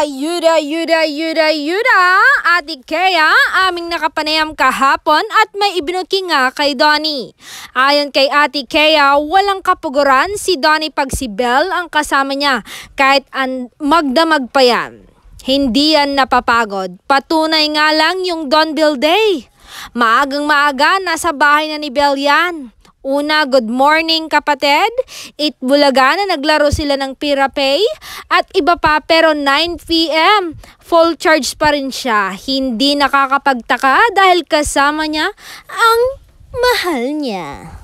Yuda, Ate Kea, aming nakapanayam kahapon at may ibinuking nga kay Donnie. Ayon kay Ate Kea, walang kapuguran si Donnie pag si Belle ang kasama niya kahit magdamag pa yan. Hindi yan napapagod. Patunay nga lang yung Don Bill Day. Maagang maaga, nasa bahay na ni Belle yan. Una, good morning kapatid. Itbulaga na naglaro sila ng Pirapay at iba pa pero 9 PM. Full charge pa rin siya. Hindi nakakapagtaka dahil kasama niya ang mahal niya.